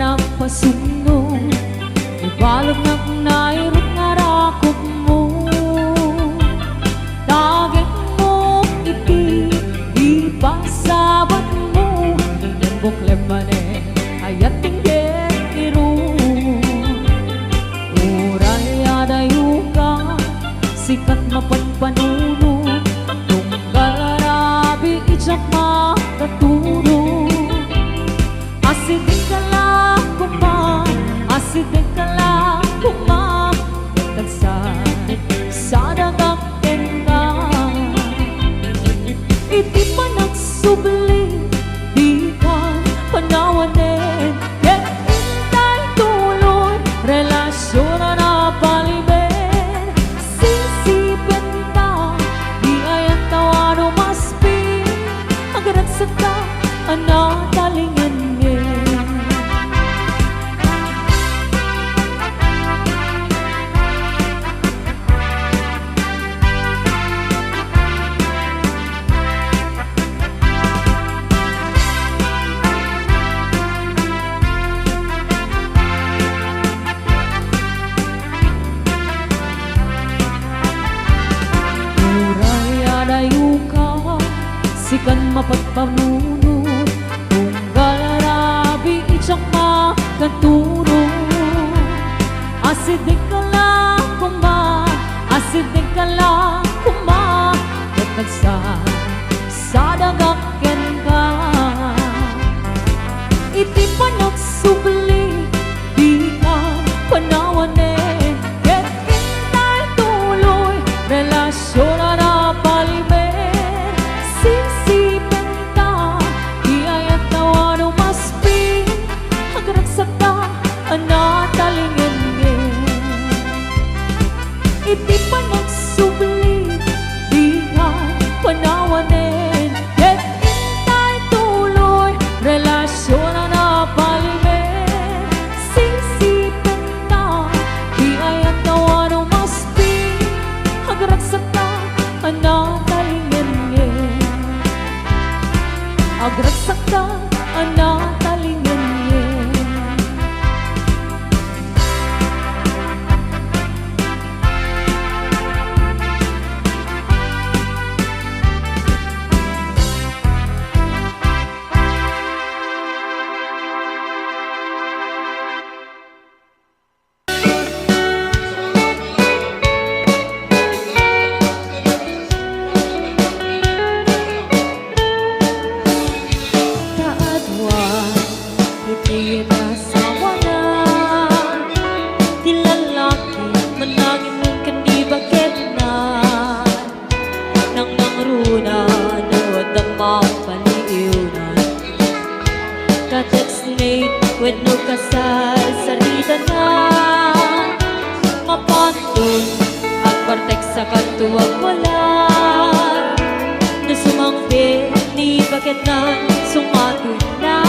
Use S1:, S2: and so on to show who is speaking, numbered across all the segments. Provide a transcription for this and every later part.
S1: napasuno ibalag na nairot nga rakop mo tagit mo iti ipasabot mo yung bukleb manen ayat tinggit iru uray adayo ka sikat mapanpanuno tunggal arabi itsak makaturo asidik ka lang kuma asidik ka lang kuma tagsan sa dagakten ka iti pa nagsubli di ka panawanin ket intay tuloy relasyon na napaliben sisipin ta di ayang tawano maspi agaragsag ka anatalingan sikan mapagpanuno kung galarabi itsak makaturo asidik ka lang kuma asidik ka lang kuma katagsan sa dagakyan ka iti pa nagsubli di ka panawanin ket intay tuloy relasyon na napaliben iti pa nagsubli di ka panawanin ket intay tuloy relasyon na napaliben sisipin ta di ayat tawano maspi agragsak ta anatalingen agragsak ta anatalingen wenno kasal sarita na mapantun ang partek sa katuwag wala na sumangbe ni bakit na sumatunan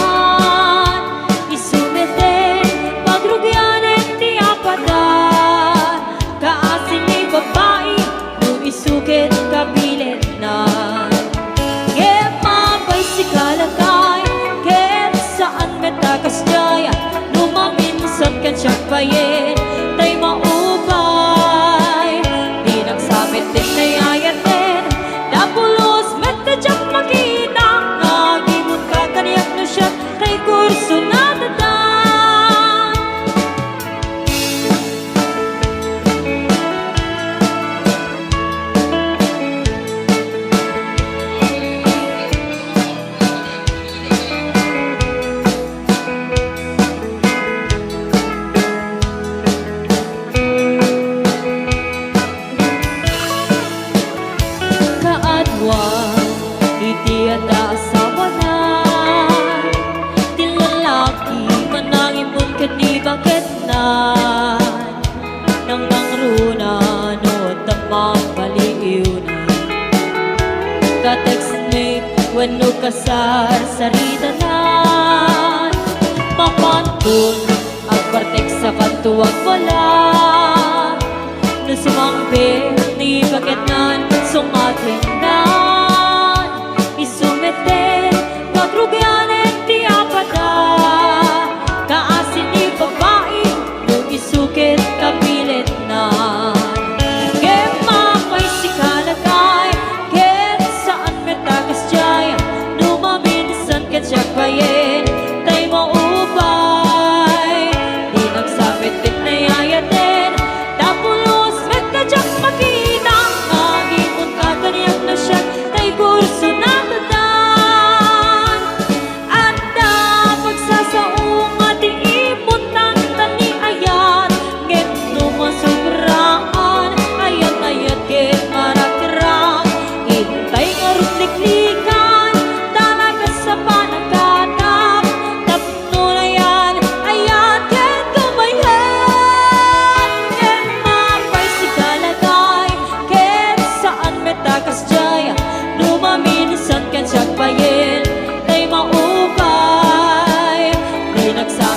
S1: isumete pagrugyanen ti apadan kaasin ni babae no isukit kabilet na mapay si kalakay ket saan metakas jaya lumaminsan kan siya payen tay maupay di nagsabit din ay ayaten napulos metadyak makita nagimot ka kaniyak no siya kay kurso na tadan wenno kasar sarita na mapantun ang partek sa katuwag wala na sumangbe ni bakit nan sumatindan isumete pagrugyanen ti apada kaasi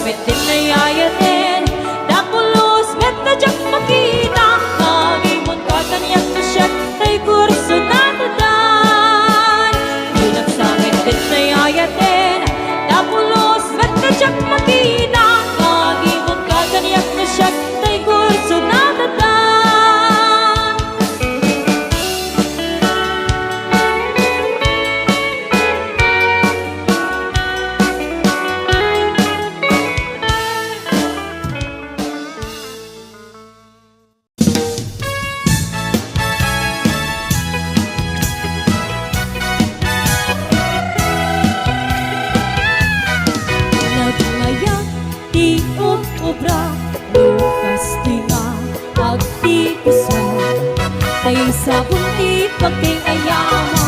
S1: met dinayayatin Dapulos met na jak makita Kagimon kakanyak na siya Kay kurso na tadan Ginap sa met dinayayatin Dapulos met na jak makita Kagimon kakanyak na siya Kay kurso na tadan Nagmayang di obra Lukas di nga agtikusa Tay sabon di pagkayama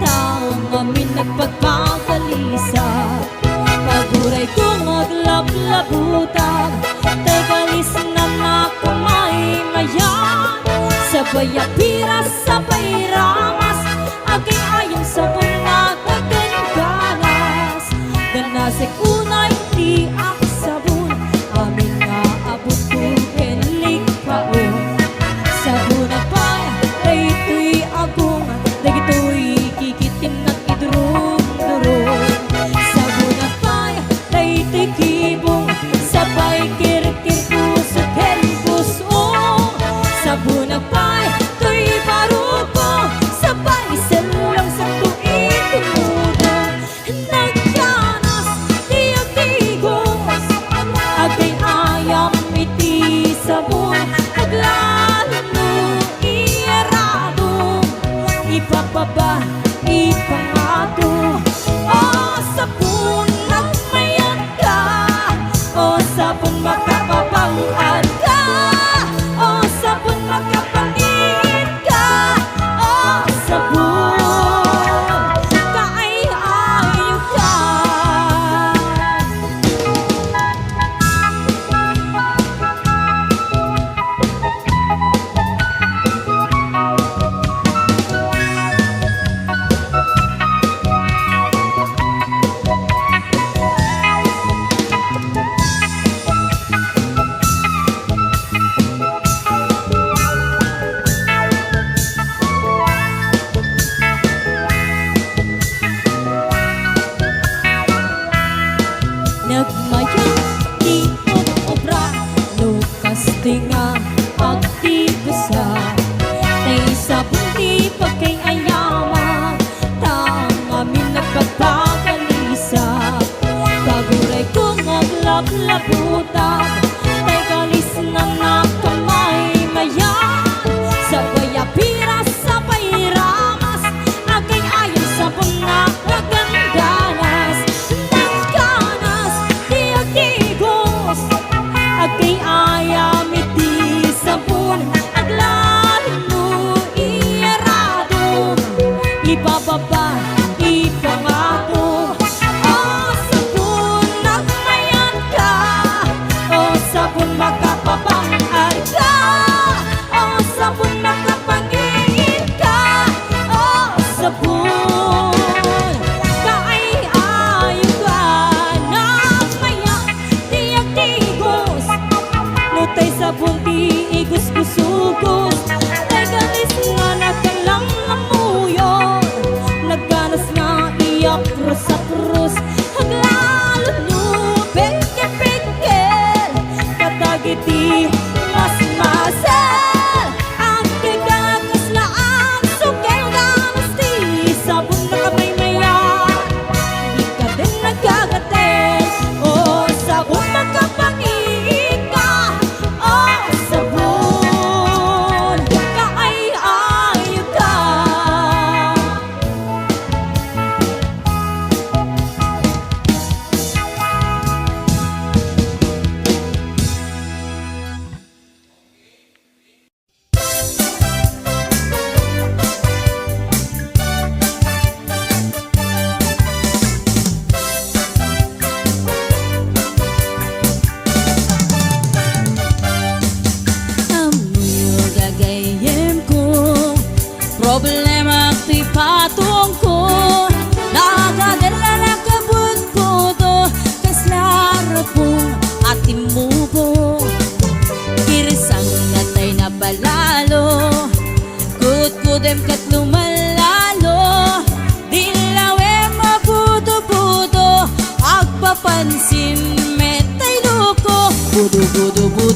S1: Taong amin nagpagpagalisa Paguray ko maglablabutan Tay galis na nakamay mayan Sabay apiras, sabay ramas Agay ayong sabon na kaganganas Ganasik unay di ako sabon Amin nga abot ko kenlik kaon Sabon na pa, ay ito'y agong Dagito'y kikitim na idurong-durong Sabon na pa, ay ito'y kibong Sabay kirkir puso kelbusong Sabon na pa, ito'y baruko Sabay silang sa tuwing tumulong Nagkanas, tiyag-tigos Agay ayam iti sabon Naglalo, iyarado Ipapaba, ipangato O sabon, nagmayag ka O sabon, makapapangad ka O sabon, makapangit ka O sabon, kaay-ayo ka Nagmayang di obra Lukas di nga agtikusa Tay sabon di pagkayama Taong amin nagpagpagalisa Paguray ko maglablabutan Tay galis na nakamay mayan Sabay apiras, sabay ramas Agay ayong sabon na kagandanas Nagkanas, tiyag-tigos Agay ayam iti sabon Aglalo, iyarado Ibababa, ipangato O sabon, nagmayan ka O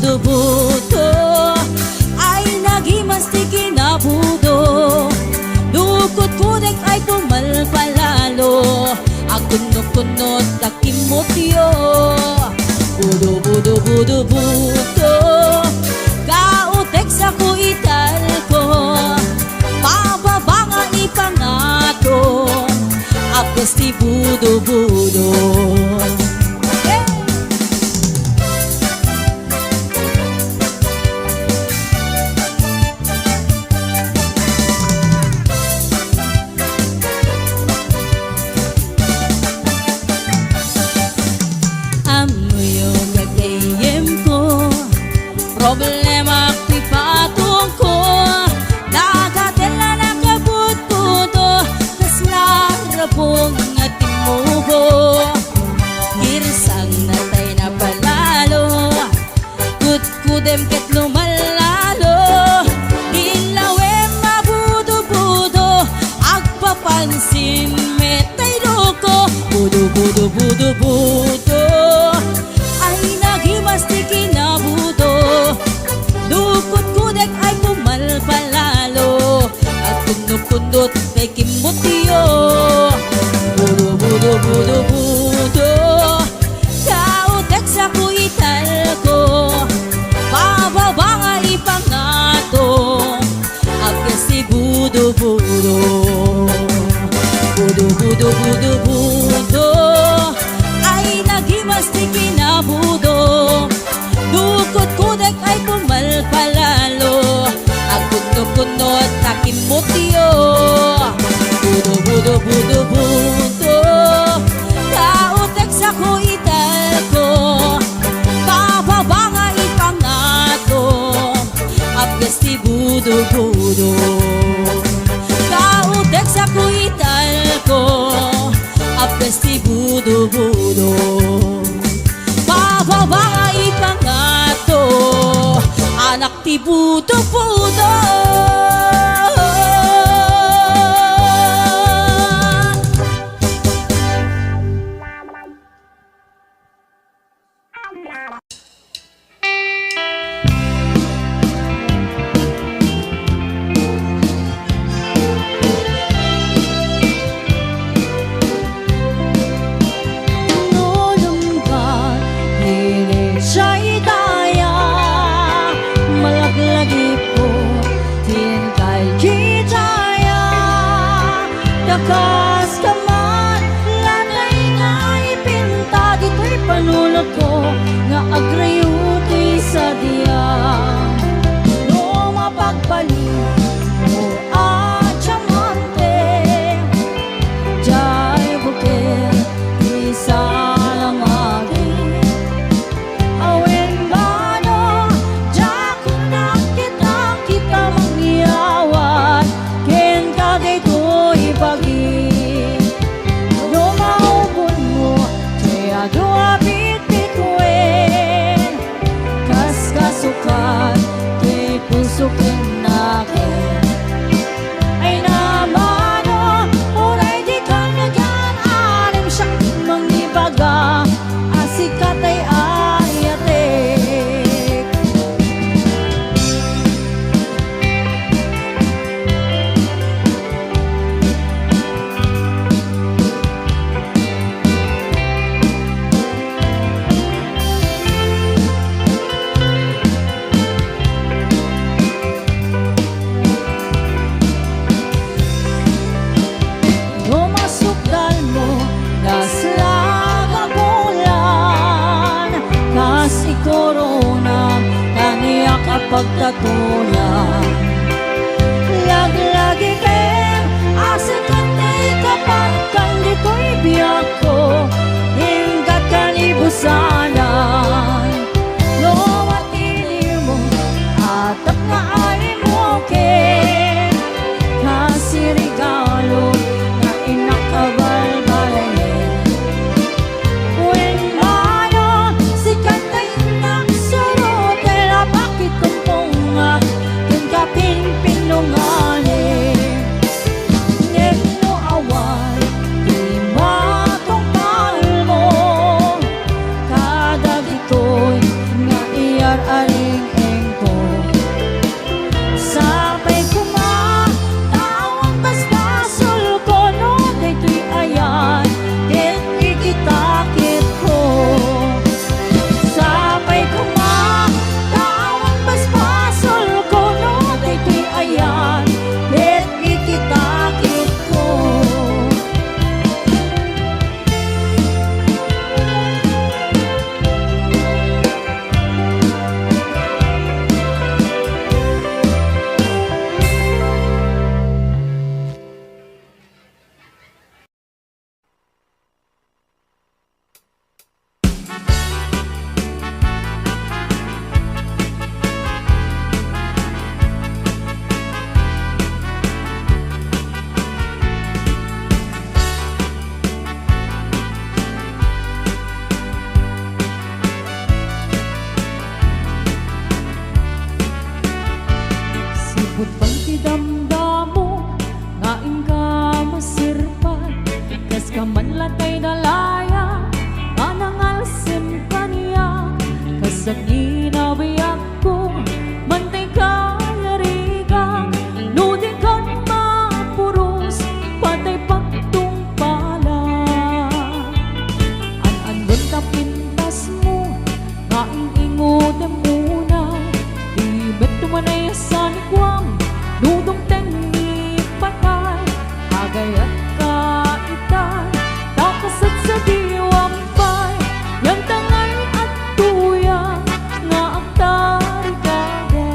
S1: budo ay nagimas ti kinabudo. Dukot kudek ay pumalpalalo, akunot-kunot takimotyo. Budo kautek sa kuital ko, pababa nga ipangato, apos ti budo. Problema ko'y patong ko, nagatela na kabut-buto, tas larapong nga timubo. Girsang natay na palalo, kutkudem ket lumalalo, dilawem mabudo-budo, agpapansin metay loko. Budo ay nagimas ti kinabudo. Dukot kudek ay pumalpalalo, at kundot kay kimutyo. Budo kautek sa kuital ko, pababa nga ipangato, agkas si budo. Budo ay nagimas ti kinabudo. Dukot kudek ay pumalpalalo, agkunot-kunot takimotyo. Budo kautek sa kuital ko, pababa nga ipangato, apgas ti budo. Kautek sa kuital ko, apgas ti budo. Pababa nga ipangato, anak ti budo.
S2: Kas kaman, lanay nga ipinta, dito'y panulog ko, nga agrayuti sa diya. No mapagpalit mo at siyamante, jay bukit, isa lamagi. Awin ba no, jay kung kita mangyawat, ken kagay ko'y bagi. Sukat kay puso kinakin ay namano, oray di ka nagyan anim siyang mangibaga, asikat ay ayatek. Corona, kaniya kapagtatulan. Laglagi ken, asikat ay kapagkang dito'y biyak ko, hinggat kalibusanan. Lumatili mo, atap nga ay mo ken, kasi regalo na inakabalbalayin.
S1: Kasag ginabiyak ko mantay kayarigang nudin kan mapuros patay pagtumpala an ganda pintas mo ngaing-ingod ang muna di ba't tumanay sa nikwang nudong tengi patay agay at kaitan takasat sa diwang pay yang tangay at tuyang nga ang tarigada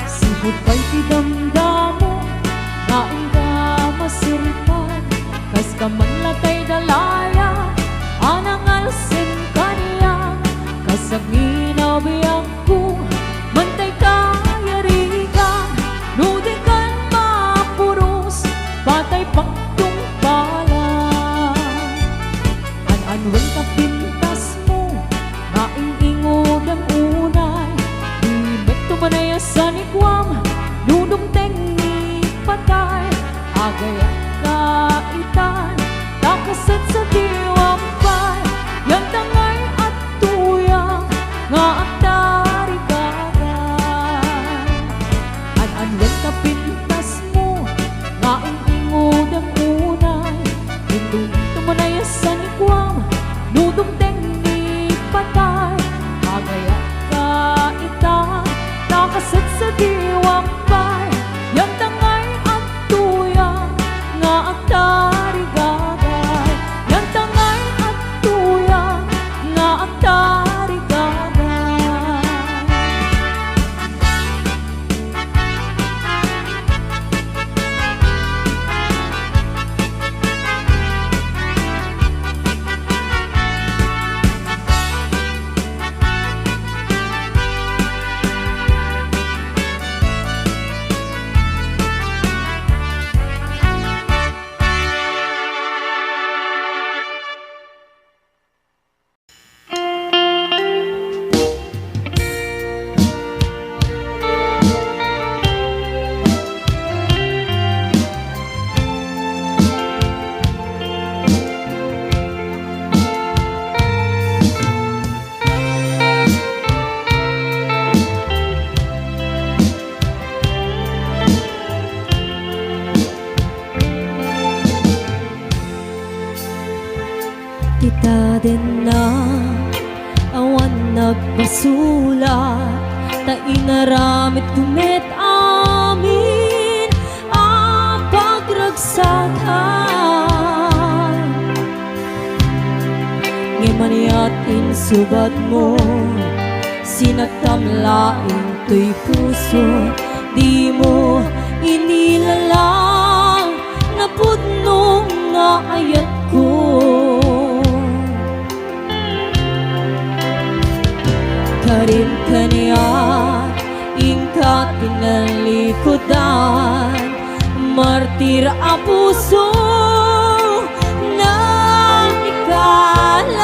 S1: sibot pa'y tidamdamo kain ka masirpan kas ka man latay dalaya anang alsin kaniya kasag ginabiyang ko mantay kayarigang nudin kan mapuros patay pagtumpala an-anwen ka pintas mo ngaing-ingod ang unay di ba't tumanay sa nikwang nudong tengi patay agay at kaitan takasat sa diwang pay yang tangay at tuyang nga ang tarigagay an-anwen ka pintas mo ngaing-ingod ang unay hindi tumanay sa nikwang nudong tengi patay agay at kaitan takasat sa diwang pay yang tangay at tuyang nga ang tarigagay yang tangay at tuyang nga ang tarigagay kita din na awan nagpasulat ta inaramit kumit amin ang pagragsakan ngimaniat insubat mo sinagtamlaing to'y puso di mo inilalang na pudnong nga ayat ko karin kaniya ingka tinalikodan martir a puso na ikalang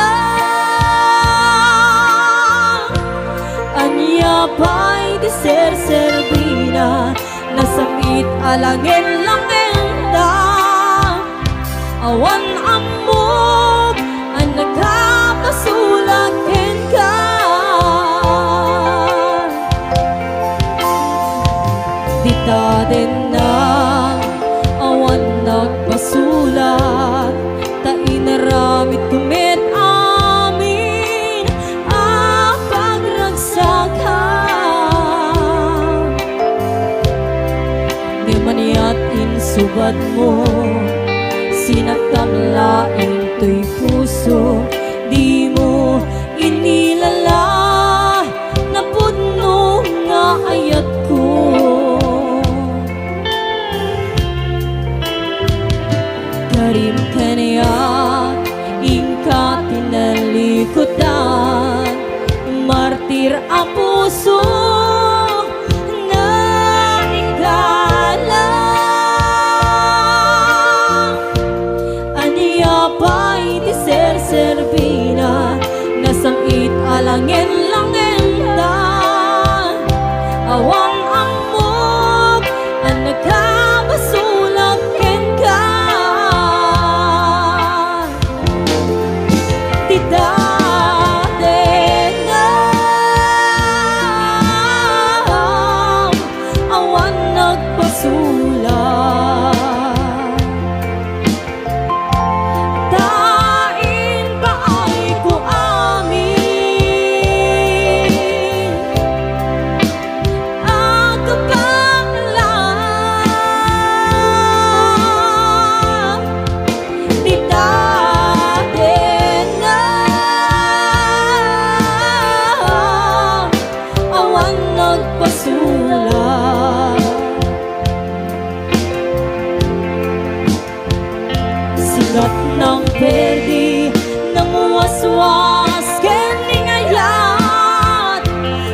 S1: anya pa'y di ser-servina nasamit alangin lang enda awan amog ang nagkapasulat ka dita din na awan nagpasulat ta inaramit kumit amin ang pagragsakan di maniat insubad mo sinagtamlaing to'y puso di mo inilala na pudno nga ayat ko karim kaniya ingka tinalikodan martir a puso na ikalang Sugat ng perdi ng waswas kening ayat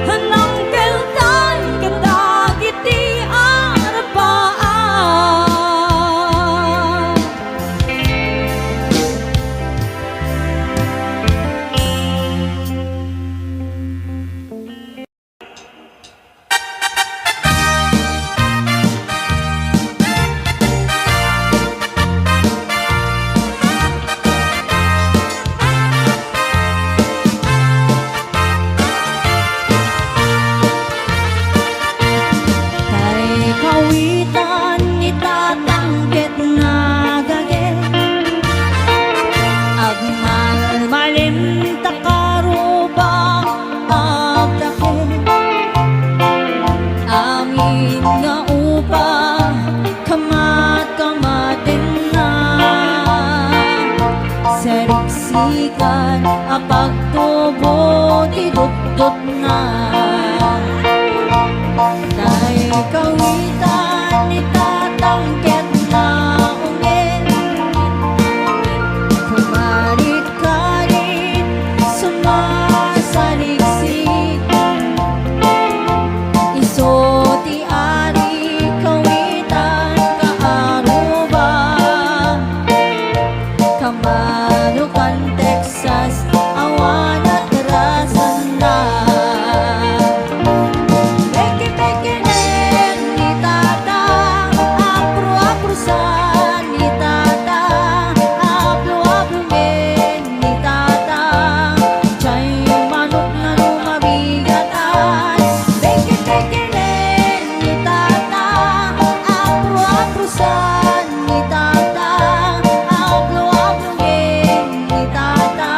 S1: hanang keltan kendag iti arapaan.
S2: Kay kawitan itatanggit nga gagit agmalmalim takaruba agdakit amin nga upa kamat kamatin na seriksikan apagtubo tidot-dot na Tay kawitan itatangket na ungin Kumarit-karit sumasaliksik Iso ti ari kawitan kaaruba Kamanukan Texas awan at rasan na Peke-peke nen ni tata, apro-aprosan ni tata, aplo-aplo men ni tata, chay manok na lumabigatan. Peke-peke nen ni tata, apro-aprosan ni tata, aplo-aplo men ni tata,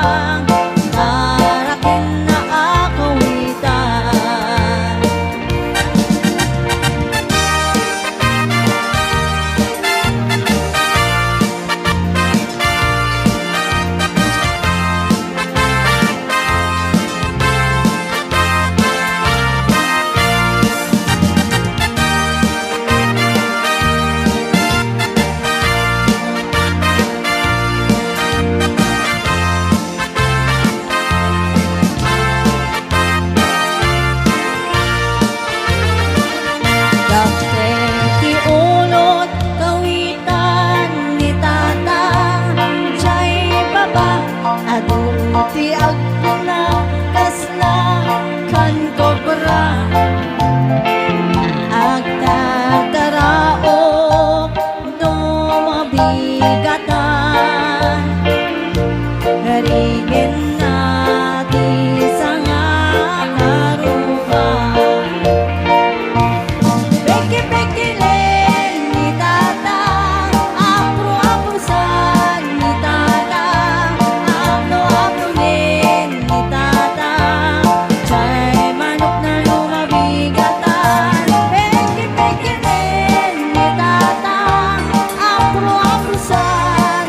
S2: daraken na akawitan. Dapet ti unod kawitan ni tata Chay baba adun ti agpuna kasla kan kobra Agtataraok no mabigatan Rigin na ti sanga karuba Peke-peke len ni tata, apro-aprosan ni tata, aplo-aplo men ni tata, chay manok na lumabigatan. Peke-peke len ni tata, apro-aprosan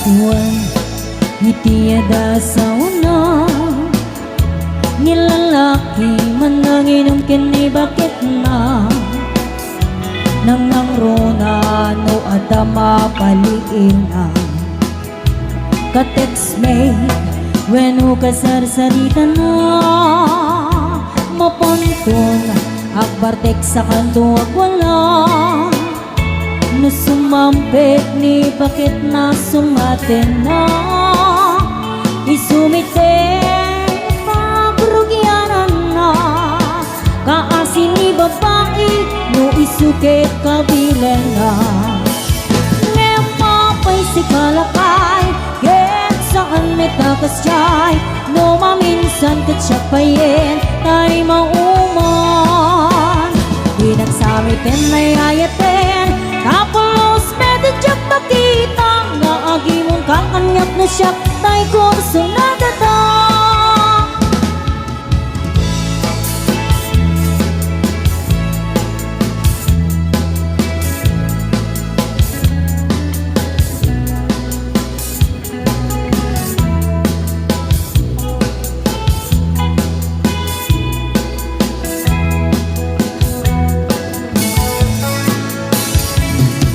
S2: Kaadwan itiada sa una nilalaki man nanginom kini bakit na nang nangrona no adama paliin na ka-text mate when kasarsarita na mapanton akbar text sa kanto ag wala no sumampit ni bakit na sumaten na isumiten pagrugyanan na kaasin ni babae no isukit kabilan na ngayon mapay si kalakay kahit saan may takas jay no maminsan katsyapayin tayo mauman di nagsamitin may ayatin kapulos medyo pakita nga agi mong kakanyap na siya tayo kurso na datang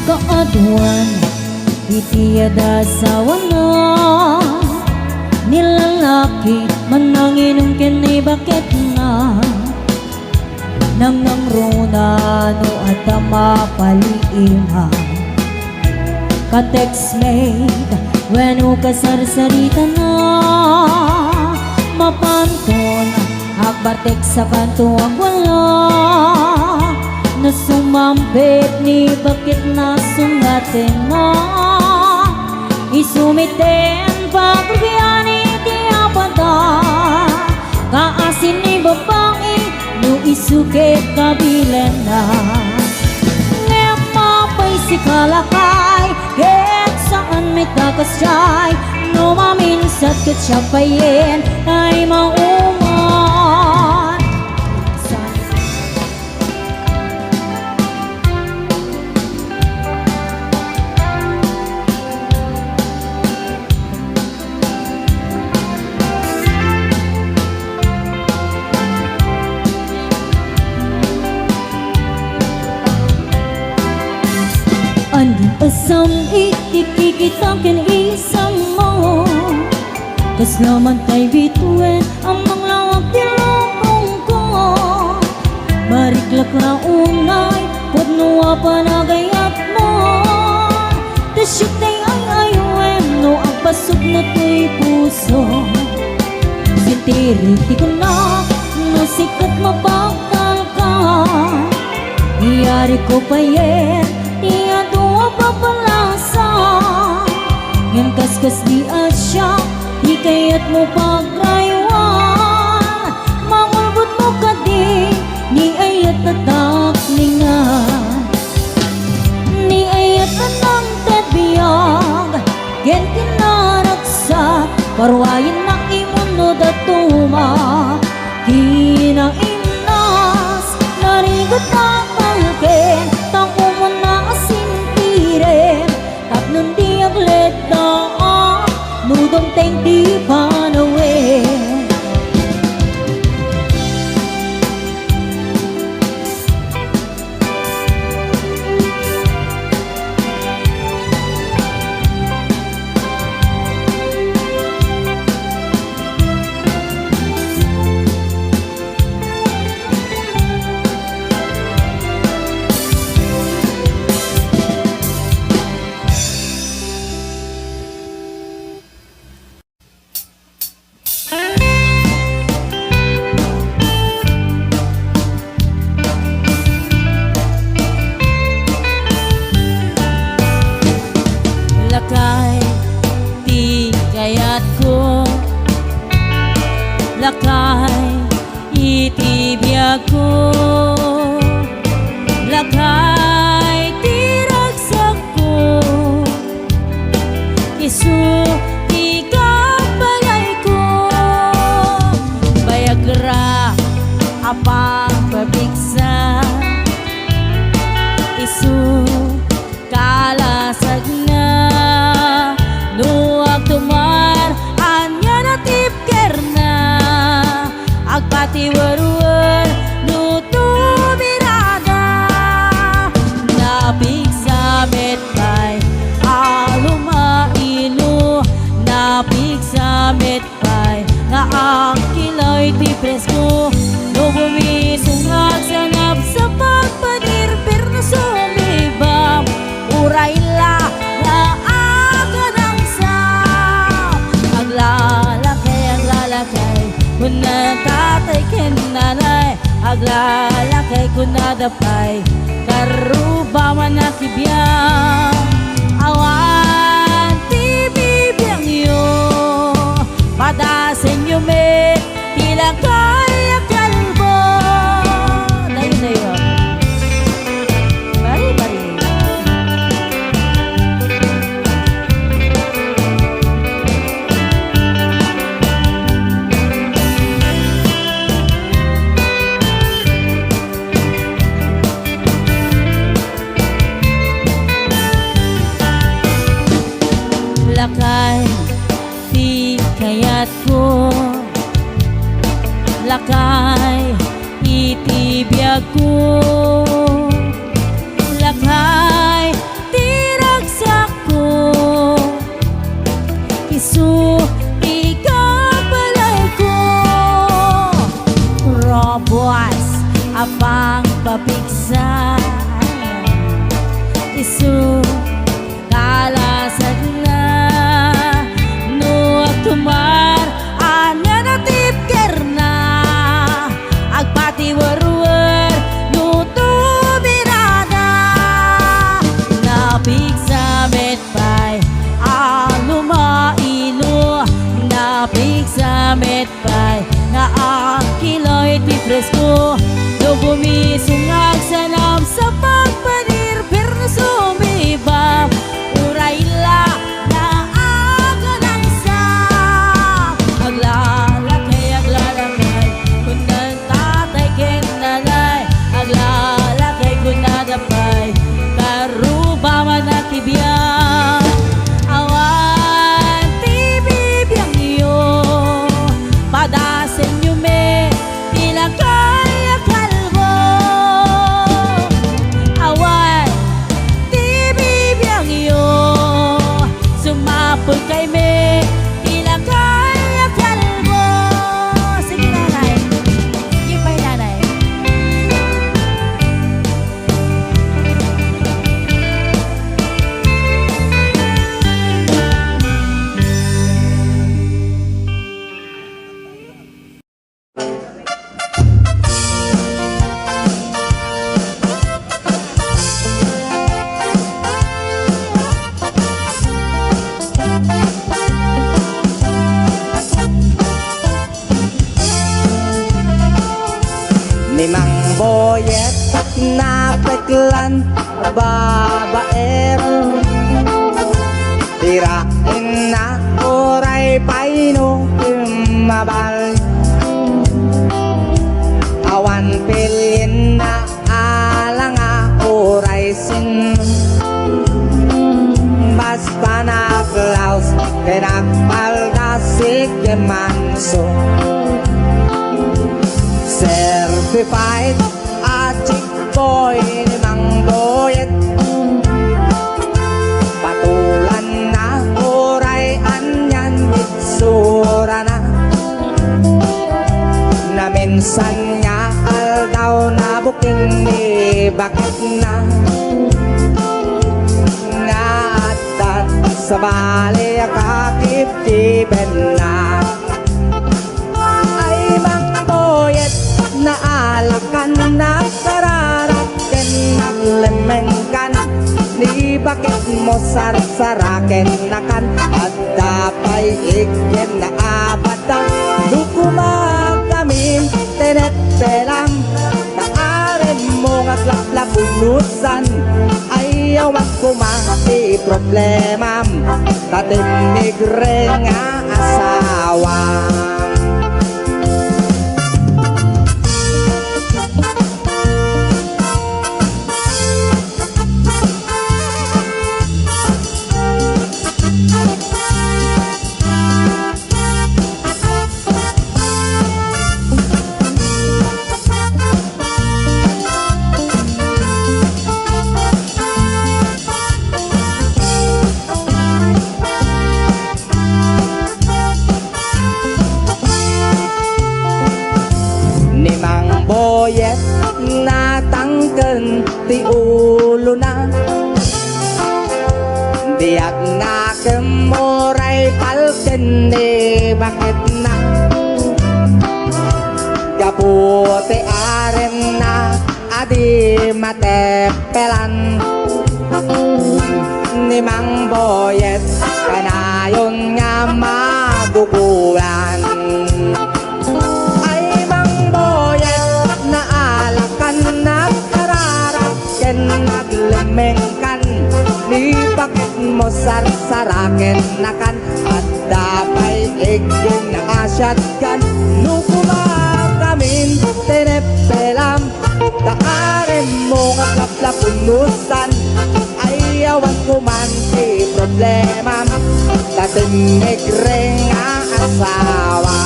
S2: kaadwan itiada sa wana nilalaki man nanginom kini bakit na nang nangrona no adama paliin na ka-text mate when kasarsarita na mapanton akbar text sa kanto ang wala na sumampit ni bakit na sungatin na isumiten pagbigyan iti apada kaasin ni babae no isukit kabilan na ngayon mapay si kalakay kahit saan may takas jay no maminsat katsyapayin ay mauman andin asam ikikitakin isang mo kas laman tay bituin ang manglawag tilong ko bariklak na unay pudnuwa panagayat mo tasyok tay ay ayuin no ang pasok na to'y puso sintiriti ko na no sikat mapagtal ka iyari ko pa yen iya tuwa papalasa ngayon kaskas di asya di kaya't mo pagrayuan mangulbot mo ka di ni ayat tatak ningan ni ayat anang tedbiyag gen kinaraksa parwayin ng imuno datuma kinang imnas narigot ang malkin tang umon na asintirin tapnon di aglet na nudong teng di panawin lakay di kayat ko lakay itibiyag ko lakay tiragsak ko isu ikapalay ko bayagra apang pabiksa isu kalasag na no kunadapay karubaman na kibiyang awan ti bibiyang yo padasen yo me tila kaya kalbo dayo dayo bari bari lakay di kayat ko lakay itibiyag ko lakay tiragsak ko isu ikabalay ko robos apang papiksa isu kalasag na no tumar anya na tipker na agpatiwarwar no tumirada napig sa metpay alumailo napig sa metpay nga akiloy ti presko no bumisungag sanam sa pagpanir pero sumibam urayla na aga ng isang aglalakay kung tatay kinalay aglalakay kung nadapay karubaman na kibiyang awan ti bibiyang iyo padasen nyo me tila kaya kalbo awan ti bibiyang iyo sumapol kay me tila kaya kalbo sige nanay sige pa nanay
S3: Memang boyet na peklan babaer tirain na oray paino mabal awan pilin na alanga oray sin basta na klaus pinakpaldasig manso certified a chick boy ni Mang Boyet patulan na oray anyan itsura na na minsan nga aldaw na buking ni bakit na nga atat sa bali kakip-kipen na ay Mang Boyet naalakan na sararaken naglemengkan di bakit mo sarsaraken nakan at dapay ikyen na abatan dukumag kami tenet telam naaren mo nga laplapunusan ayaw magkumati problemam tatimigre nga asawa boyet natangken ti ulo na diak na kemoray palken ni bakit na kaputi aren na adi matepelan ni Mang Boyet kanayon nga madugulan ay Mang Boyet naalakan nagkararap ken naglemengkan ni bakit mo sarsaraken nakan at dapay igin na asyat kan nukuma kamin tenepelam Takarin mo nga kaplapunusan Ayawan ko man si problema Tatimig rin ang asawa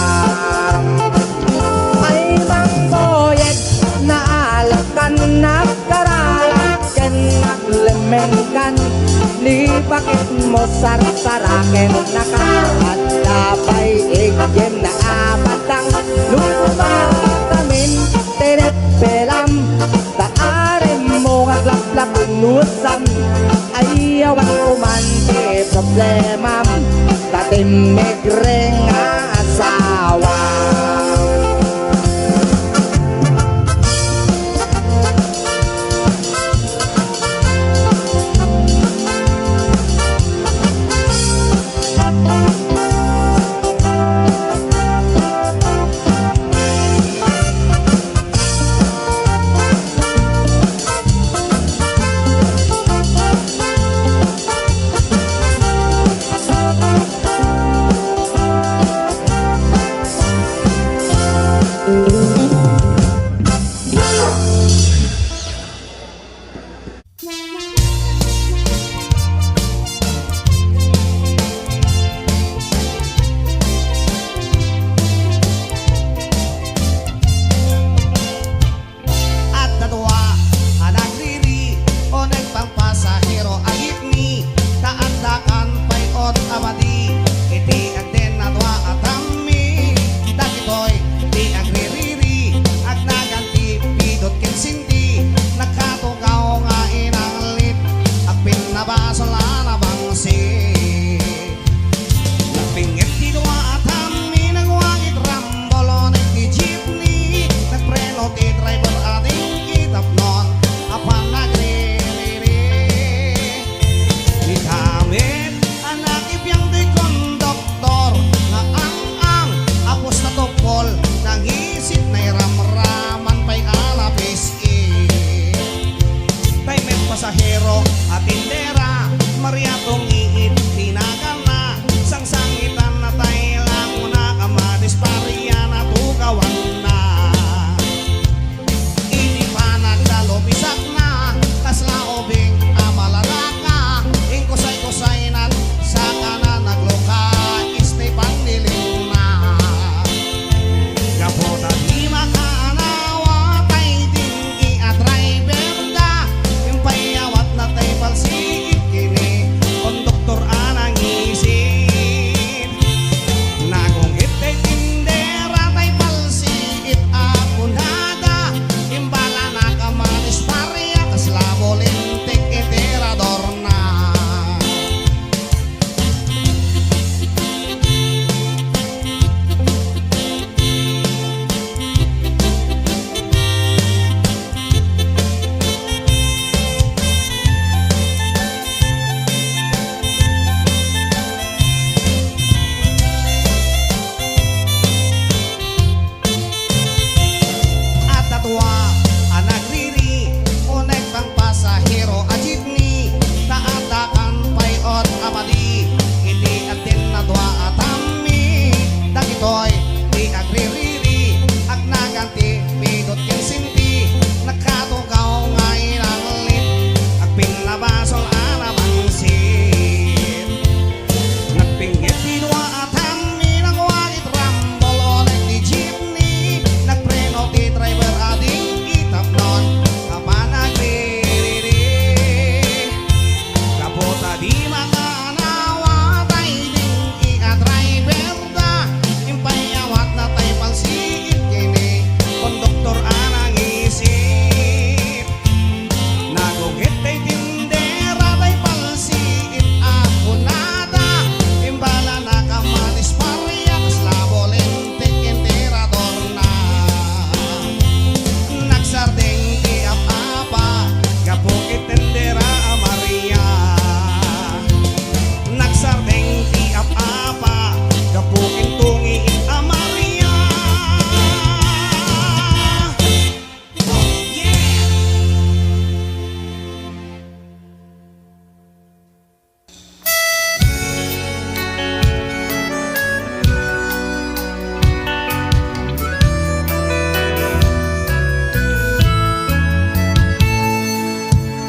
S3: Ay Mang Boyet naalakan nagkaralakan naglemengkan Ni bakit mo sarsaraken nakaat Dabay igin na abatang lumakamin Tenepelam Taarin mo nga laplapunusan Ayawan ko man di problema Tatimig rin ang asawa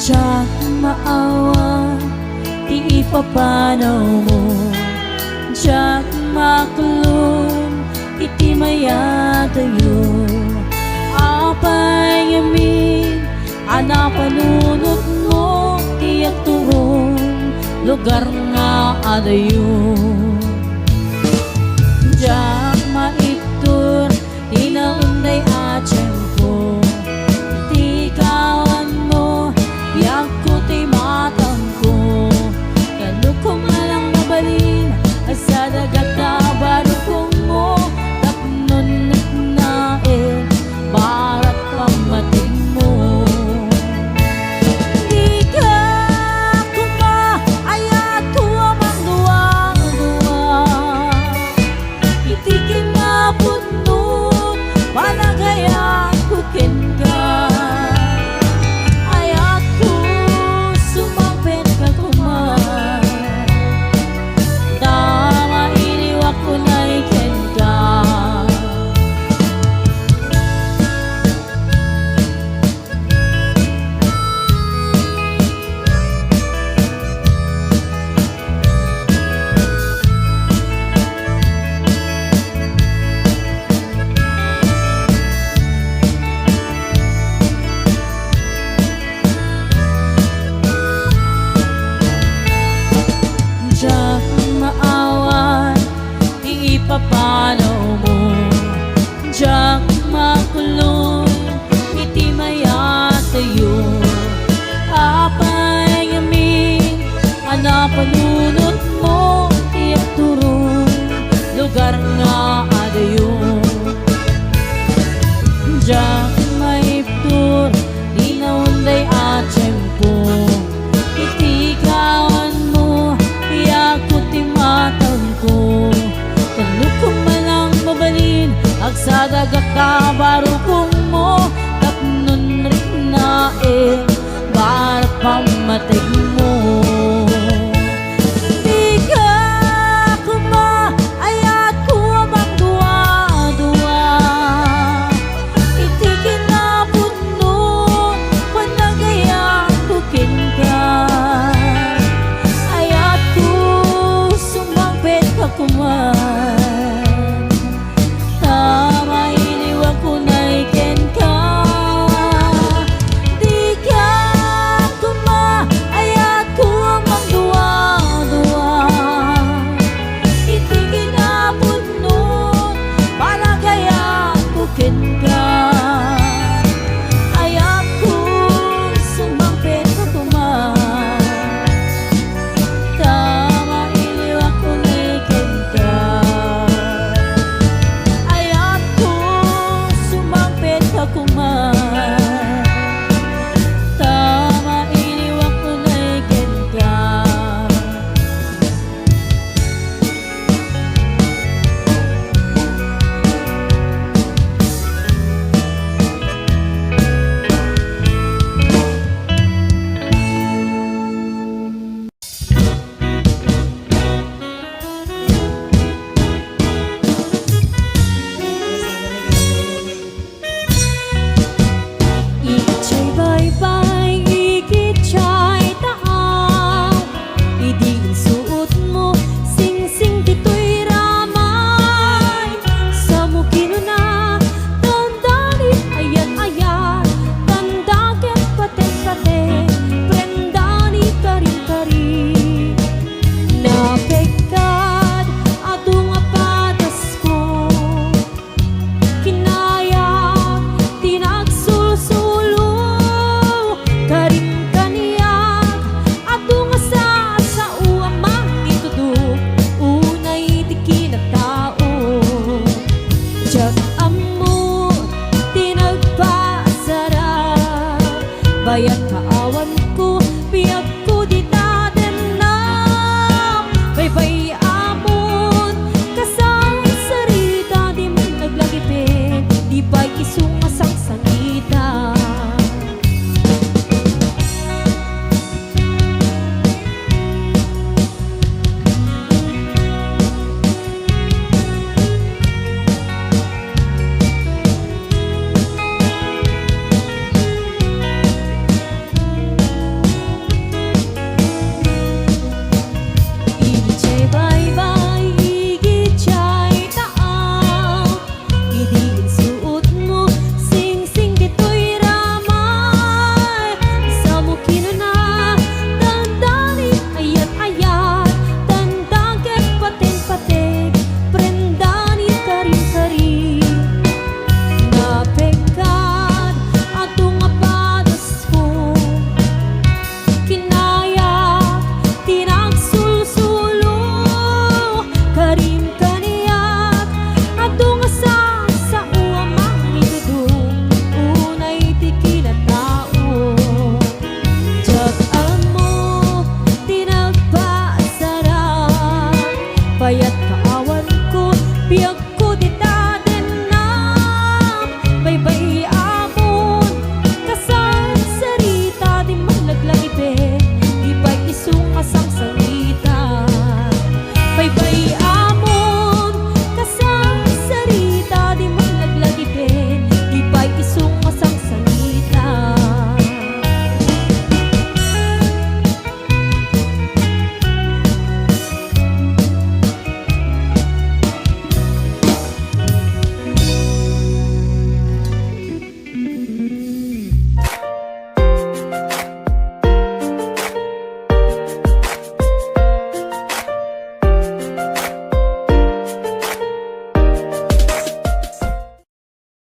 S2: Diyak maawa, di ipapanaw mo. Diyak makulong, iti mayatayo. Apay yamin, anapanunot mo, tiyak turong lugar nga adayo. Diyak maiptur, di naunday at tiyempo. Iti kawan mo, biyak ko ti matang ko. Kano ko malang mabalin, sa dagat na barukong mo. Tapnon nain, barat pamating mo. Di ka kumaayat ko amang duwang-duwa. Iti kinapon nun, palagayan ko ken ka. Ayat ko sumapit ka kuman. Tama iniwak ko na iken ka. Diyak maawan, di ipapanaw mo. Diyak makulong, iti mayatayo. Apay yamin, anapanunot mo, tiyak turong lugar nga adayo. Diyak maiptur, di naunday at tiyempo. Iti kawan mo, biyak ko ti matang ko. Kano ko malang mabalin, sa dagat na barukong mo. Tapnon rin nain, barat pamatig mo. Di ka kumaayat ko amang duwa-duwa. Iti kinapon nun, panagayan ko ken ka. Ayat ko sumapit ka kuman. Tama iniwak ko na iken ka. Di ka kumaayat ko amang duwa-duwa. Iti kinapon nun, palagayan ko ken ka. Ayat ko sumapit ka kuman. Tama iniwak ko na iken ka. Ayat ko sumapit ka kuman. Tama iniwak ko na iken ka. Ikichay baybay, ikichay taaw. Idiin suot mo, sing-sing dito'y ramay. Sa mukino na, tandani, ayat-ayat. Tandaket, paten-paten, prendani, kari-kari. Napekad, adung apadas ko. Kinaya, tinagsusulo. Karim kaniyak, adung asa sa uamang ituduk. Unay di kinatao. Diyak amot, tinagpasara. Bayat kaawan ko,